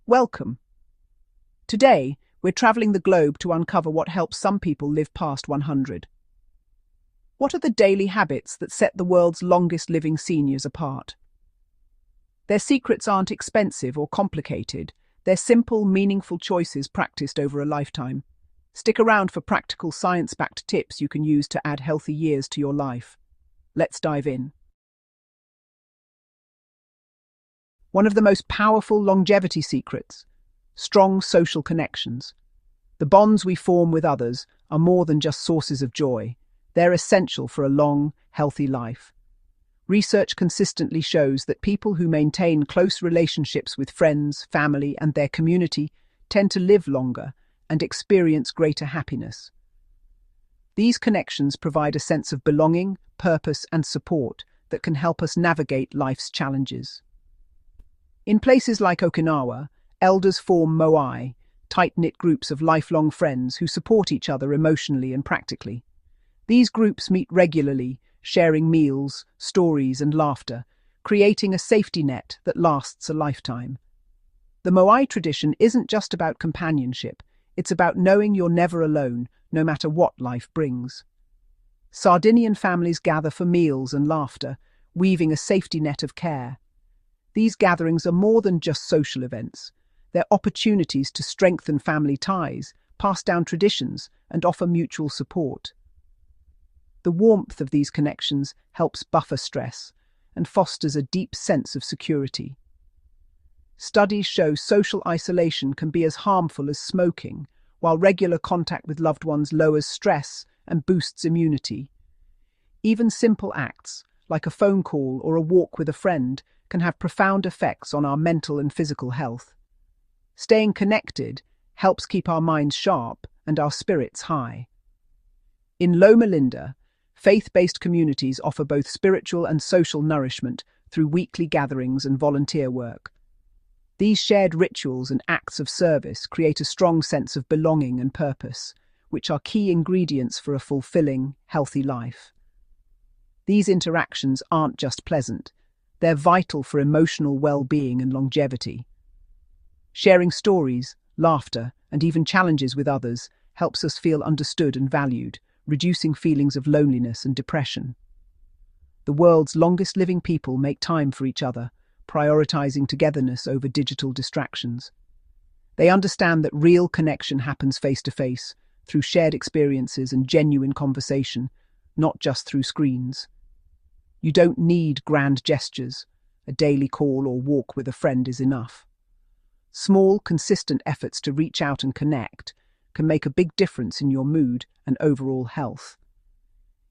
Welcome. Today, we're traveling the globe to uncover what helps some people live past 100. What are the daily habits that set the world's longest living seniors apart? Their secrets aren't expensive or complicated. They're simple, meaningful choices practiced over a lifetime. Stick around for practical science-backed tips you can use to add healthy years to your life. Let's dive in. One of the most powerful longevity secrets: strong social connections. The bonds we form with others are more than just sources of joy. They're essential for a long, healthy life. Research consistently shows that people who maintain close relationships with friends, family, and their community tend to live longer and experience greater happiness. These connections provide a sense of belonging, purpose, and support that can help us navigate life's challenges. In places like Okinawa, elders form moai, tight-knit groups of lifelong friends who support each other emotionally and practically. These groups meet regularly, sharing meals, stories, and laughter, creating a safety net that lasts a lifetime. The moai tradition isn't just about companionship, it's about knowing you're never alone, no matter what life brings. Sardinian families gather for meals and laughter, weaving a safety net of care. These gatherings are more than just social events. They're opportunities to strengthen family ties, pass down traditions, and offer mutual support. The warmth of these connections helps buffer stress and fosters a deep sense of security. Studies show social isolation can be as harmful as smoking, while regular contact with loved ones lowers stress and boosts immunity. Even simple acts, like a phone call or a walk with a friend, can have profound effects on our mental and physical health. Staying connected helps keep our minds sharp and our spirits high. In Loma Linda, faith-based communities offer both spiritual and social nourishment through weekly gatherings and volunteer work. These shared rituals and acts of service create a strong sense of belonging and purpose, which are key ingredients for a fulfilling, healthy life. These interactions aren't just pleasant, they're vital for emotional well-being and longevity. Sharing stories, laughter, and even challenges with others helps us feel understood and valued, reducing feelings of loneliness and depression. The world's longest living people make time for each other, prioritizing togetherness over digital distractions. They understand that real connection happens face-to-face, through shared experiences and genuine conversation, not just through screens. You don't need grand gestures. A daily call or walk with a friend is enough. Small, consistent efforts to reach out and connect can make a big difference in your mood and overall health.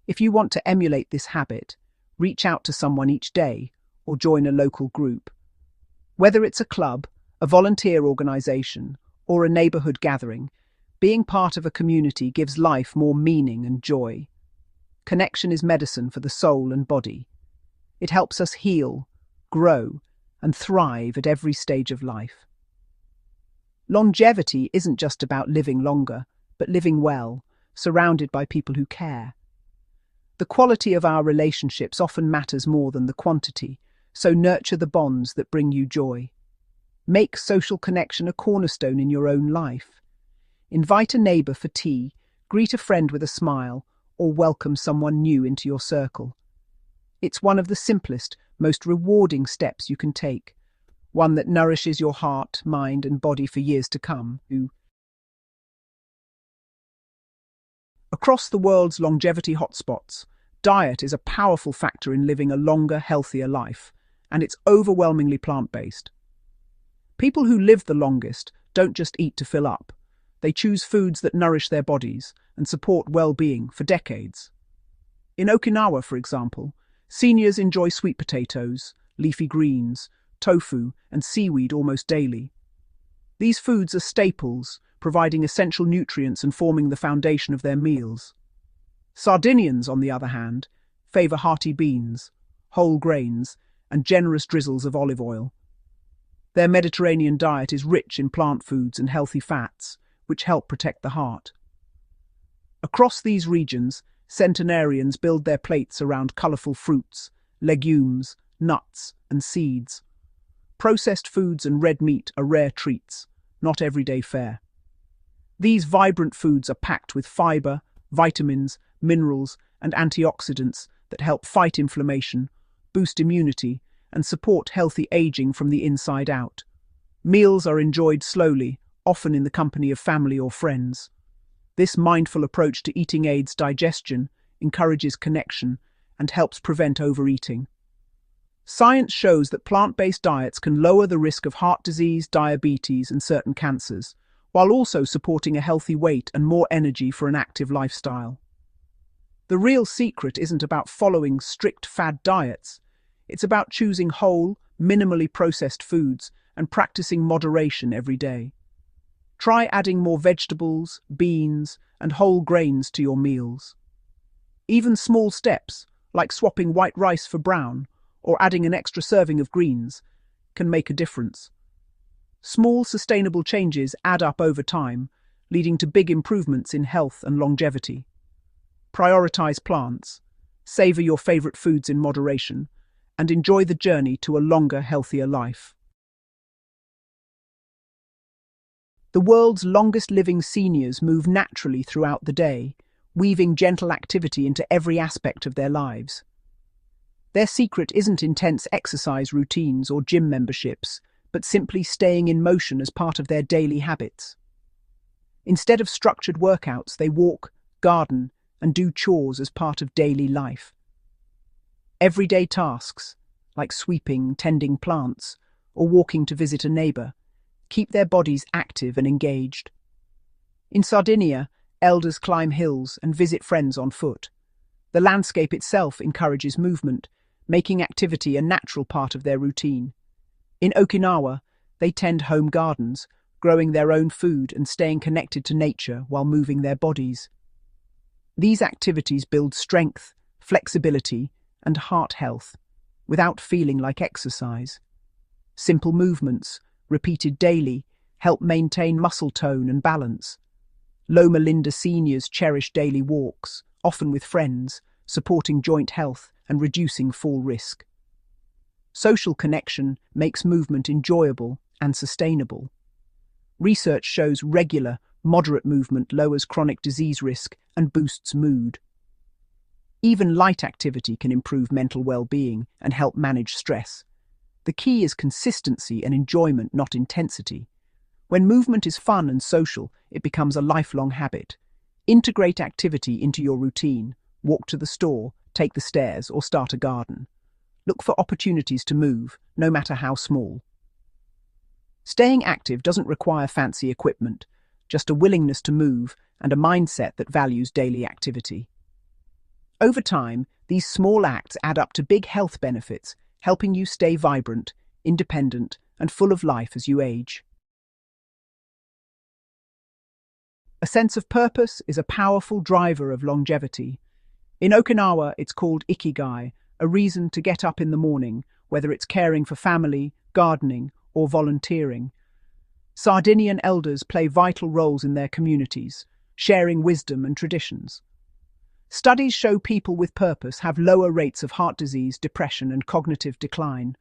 If you want to emulate this habit, reach out to someone each day or join a local group. Whether it's a club, a volunteer organization, or a neighborhood gathering, being part of a community gives life more meaning and joy. Connection is medicine for the soul and body. It helps us heal, grow, and thrive at every stage of life. Longevity isn't just about living longer, but living well, surrounded by people who care. The quality of our relationships often matters more than the quantity, so nurture the bonds that bring you joy. Make social connection a cornerstone in your own life. Invite a neighbor for tea, greet a friend with a smile, or welcome someone new into your circle. It's one of the simplest, most rewarding steps you can take, one that nourishes your heart, mind, and body for years to come. Across the world's longevity hotspots, diet is a powerful factor in living a longer, healthier life, and it's overwhelmingly plant-based. People who live the longest don't just eat to fill up. They choose foods that nourish their bodies and support well-being for decades. In Okinawa, for example, seniors enjoy sweet potatoes, leafy greens, tofu, and seaweed almost daily. These foods are staples, providing essential nutrients and forming the foundation of their meals. Sardinians, on the other hand, favor hearty beans, whole grains, and generous drizzles of olive oil. Their Mediterranean diet is rich in plant foods and healthy fats, which help protect the heart. Across these regions, centenarians build their plates around colorful fruits, legumes, nuts, and seeds. Processed foods and red meat are rare treats, not everyday fare. These vibrant foods are packed with fiber, vitamins, minerals, and antioxidants that help fight inflammation, boost immunity, and support healthy aging from the inside out. Meals are enjoyed slowly, often in the company of family or friends. This mindful approach to eating aids digestion, encourages connection, and helps prevent overeating. Science shows that plant-based diets can lower the risk of heart disease, diabetes, and certain cancers, while also supporting a healthy weight and more energy for an active lifestyle. The real secret isn't about following strict fad diets. It's about choosing whole, minimally processed foods and practicing moderation every day. Try adding more vegetables, beans, and whole grains to your meals. Even small steps, like swapping white rice for brown or adding an extra serving of greens, can make a difference. Small, sustainable changes add up over time, leading to big improvements in health and longevity. Prioritize plants, savor your favorite foods in moderation, and enjoy the journey to a longer, healthier life. The world's longest-living seniors move naturally throughout the day, weaving gentle activity into every aspect of their lives. Their secret isn't intense exercise routines or gym memberships, but simply staying in motion as part of their daily habits. Instead of structured workouts, they walk, garden, and do chores as part of daily life. Everyday tasks, like sweeping, tending plants, or walking to visit a neighbour, keep their bodies active and engaged. In Sardinia, elders climb hills and visit friends on foot. The landscape itself encourages movement, making activity a natural part of their routine. In Okinawa, they tend home gardens, growing their own food and staying connected to nature while moving their bodies. These activities build strength, flexibility, and heart health, without feeling like exercise. Simple movements, repeated daily, help maintain muscle tone and balance. Loma Linda seniors cherish daily walks, often with friends, supporting joint health and reducing fall risk. Social connection makes movement enjoyable and sustainable. Research shows regular, moderate movement lowers chronic disease risk and boosts mood. Even light activity can improve mental well-being and help manage stress. The key is consistency and enjoyment, not intensity. When movement is fun and social, it becomes a lifelong habit. Integrate activity into your routine. Walk to the store, take the stairs, or start a garden. Look for opportunities to move, no matter how small. Staying active doesn't require fancy equipment, just a willingness to move and a mindset that values daily activity. Over time, these small acts add up to big health benefits, helping you stay vibrant, independent, and full of life as you age. A sense of purpose is a powerful driver of longevity. In Okinawa, it's called ikigai, a reason to get up in the morning, whether it's caring for family, gardening, or volunteering. Sardinian elders play vital roles in their communities, sharing wisdom and traditions. Studies show people with purpose have lower rates of heart disease, depression, and cognitive decline.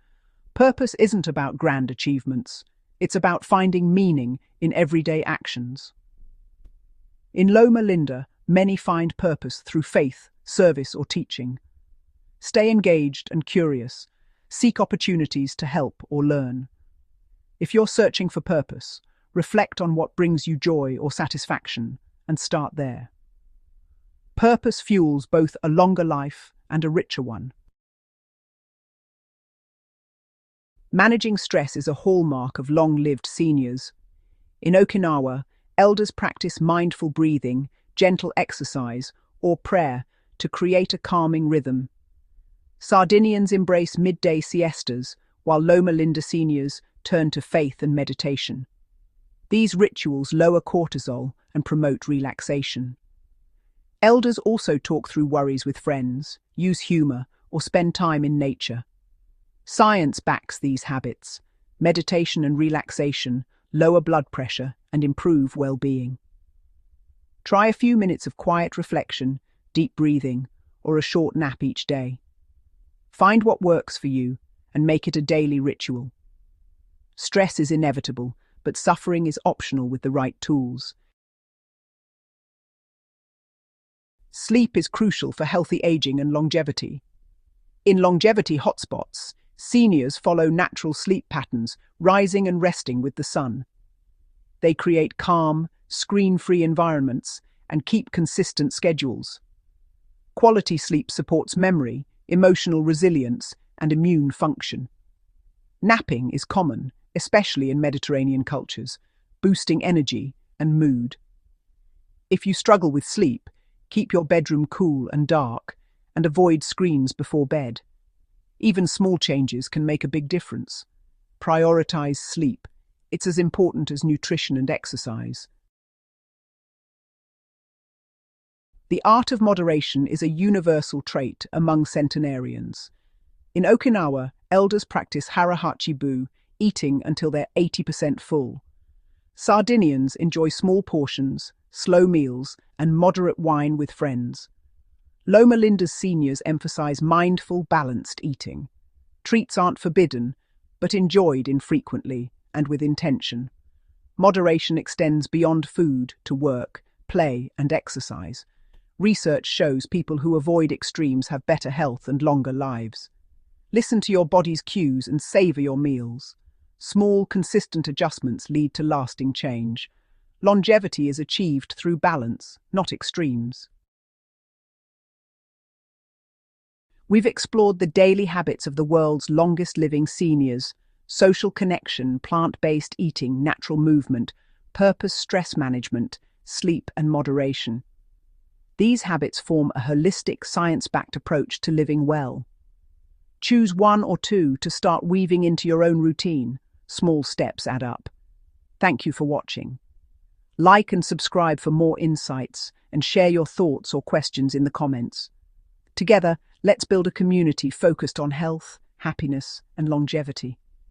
Purpose isn't about grand achievements. It's about finding meaning in everyday actions. In Loma Linda, many find purpose through faith, service, or teaching. Stay engaged and curious. Seek opportunities to help or learn. If you're searching for purpose, reflect on what brings you joy or satisfaction and start there. Purpose fuels both a longer life and a richer one. Managing stress is a hallmark of long-lived seniors. In Okinawa, elders practice mindful breathing, gentle exercise, or prayer to create a calming rhythm. Sardinians embrace midday siestas, while Loma Linda seniors turn to faith and meditation. These rituals lower cortisol and promote relaxation. Elders also talk through worries with friends, use humor, or spend time in nature. Science backs these habits. Meditation and relaxation lower blood pressure and improve well-being. Try a few minutes of quiet reflection, deep breathing, or a short nap each day. Find what works for you and make it a daily ritual. Stress is inevitable, but suffering is optional with the right tools. Sleep is crucial for healthy aging and longevity. In longevity hotspots, seniors follow natural sleep patterns, rising and resting with the sun. They create calm, screen-free environments and keep consistent schedules. Quality sleep supports memory, emotional resilience, and immune function. Napping is common, especially in Mediterranean cultures, boosting energy and mood. If you struggle with sleep, keep your bedroom cool and dark, and avoid screens before bed. Even small changes can make a big difference. Prioritize sleep. It's as important as nutrition and exercise. The art of moderation is a universal trait among centenarians. In Okinawa, elders practice hara-hachi-bu, eating until they're 80% full. Sardinians enjoy small portions, slow meals, and moderate wine with friends. Loma Linda's seniors emphasize mindful, balanced eating. Treats aren't forbidden, but enjoyed infrequently and with intention. Moderation extends beyond food to work, play, and exercise. Research shows people who avoid extremes have better health and longer lives. Listen to your body's cues and savor your meals. Small, consistent adjustments lead to lasting change. Longevity is achieved through balance, not extremes. We've explored the daily habits of the world's longest-living seniors: social connection, plant-based eating, natural movement, purpose, stress management, sleep, and moderation. These habits form a holistic, science-backed approach to living well. Choose one or two to start weaving into your own routine. Small steps add up. Thank you for watching. Like and subscribe for more insights, and share your thoughts or questions in the comments. Together, let's build a community focused on health, happiness, and longevity.